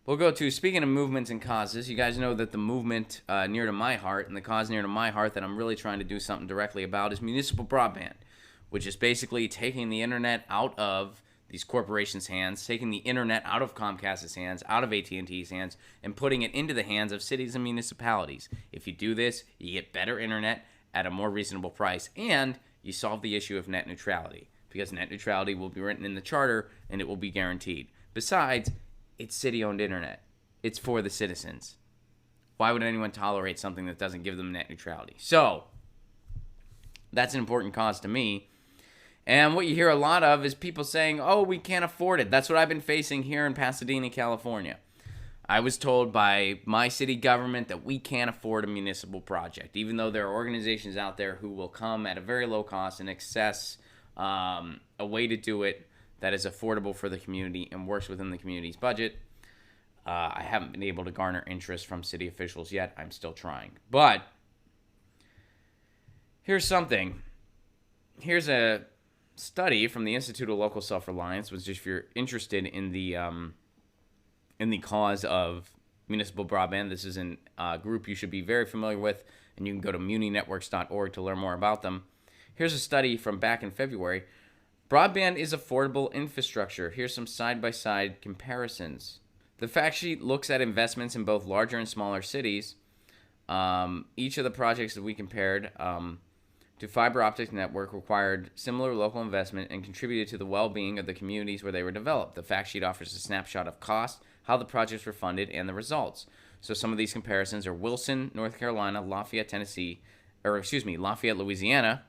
We'll go to, speaking of movements and causes, you guys know that the movement near to my heart and the cause near to my heart that I'm really trying to do something directly about is municipal broadband, which is basically taking the internet out of these corporations' hands, taking the internet out of Comcast's hands, out of AT&T's hands, and putting it into the hands of cities and municipalities. If you do this, you get better internet at a more reasonable price, and you solve the issue of net neutrality, because net neutrality will be written in the charter, and it will be guaranteed. Besides, it's city-owned internet. It's for the citizens. Why would anyone tolerate something that doesn't give them net neutrality? So, that's an important cause to me. And what you hear a lot of is people saying, oh, we can't afford it. That's what I've been facing here in Pasadena, California. I was told by my city government that we can't afford a municipal project, even though there are organizations out there who will come at a very low cost and access a way to do it that is affordable for the community and works within the community's budget. I haven't been able to garner interest from city officials yet. I'm still trying. But here's something. Here's a study from the Institute of Local Self-Reliance, which if you're interested in the cause of municipal broadband, this is a group you should be very familiar with, and you can go to muninetworks.org to learn more about them. Here's a study from back in February. Broadband is affordable infrastructure. Here's some side-by-side comparisons. The fact sheet looks at investments in both larger and smaller cities. Each of the projects that we compared to fiber optic network required similar local investment and contributed to the well-being of the communities where they were developed. The fact sheet offers a snapshot of cost, how the projects were funded, and the results. So some of these comparisons are Wilson, North Carolina, Lafayette, Louisiana,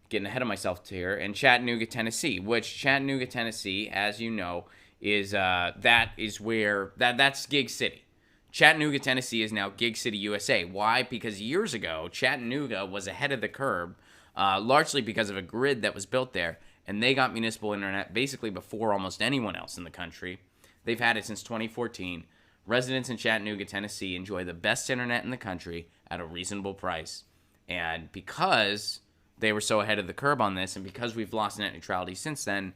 getting ahead of myself here, and Chattanooga, Tennessee, which Chattanooga, Tennessee, as you know, is that's Gig City. Chattanooga, Tennessee is now Gig City, USA. Why? Because years ago, Chattanooga was ahead of the curve, largely because of a grid that was built there, and they got municipal internet basically before almost anyone else in the country. They've had it since 2014. Residents in Chattanooga, Tennessee enjoy the best internet in the country at a reasonable price. And because they were so ahead of the curve on this, and because we've lost net neutrality since then,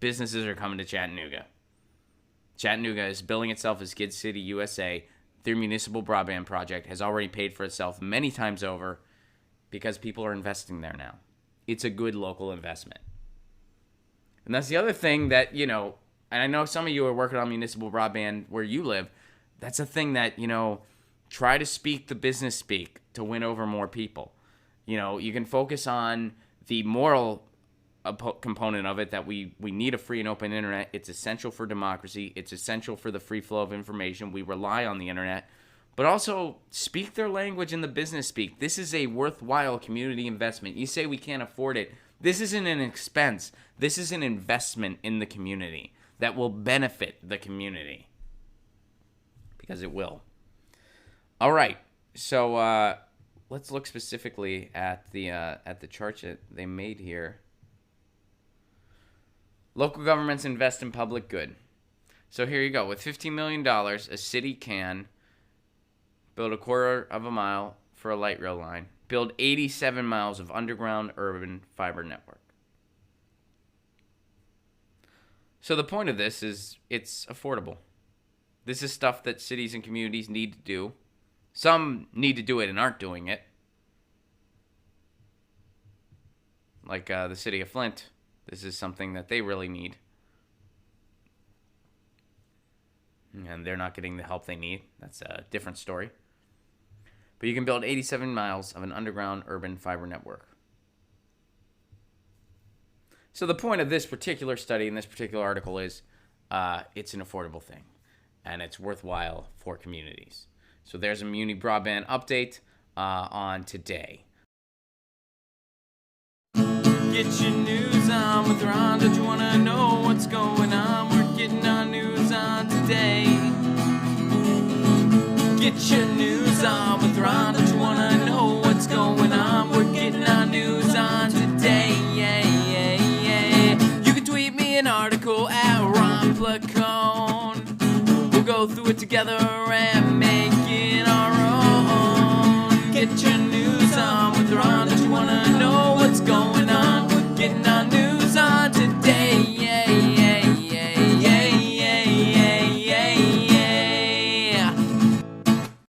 businesses are coming to Chattanooga. Chattanooga is billing itself as Gig City, USA. Their municipal broadband project has already paid for itself many times over because people are investing there now. It's a good local investment. And that's the other thing that, and I know some of you are working on municipal broadband where you live. That's a thing that, try to speak the business speak to win over more people. You can focus on the moral component of it, that we need a free and open internet. It's essential for democracy. It's essential for the free flow of information. We rely on the internet. But also speak their language in the business speak. This is a worthwhile community investment. You say we can't afford it. This isn't an expense. This is an investment in the community that will benefit the community. Because it will. All right. So let's look specifically at the chart that they made here. Local governments invest in public good. So here you go. With $15 million, a city can build a quarter of a mile for a light rail line, build 87 miles of underground urban fiber network. So the point of this is it's affordable. This is stuff that cities and communities need to do. Some need to do it and aren't doing it. Like the city of Flint. This is something that they really need. And they're not getting the help they need. That's a different story. But you can build 87 miles of an underground urban fiber network. So the point of this particular study and this particular article is it's an affordable thing. And it's worthwhile for communities. So there's a Muni broadband update on today. Get your news on with Ron. Don't you want to know what's going on? We're getting our news on today. Get your news on with Ron. Don't you want to know what's going on? We're getting our news on today. You can tweet me an article at Ron Placone. We'll go through it together and make it our own. Get your news on with Ron.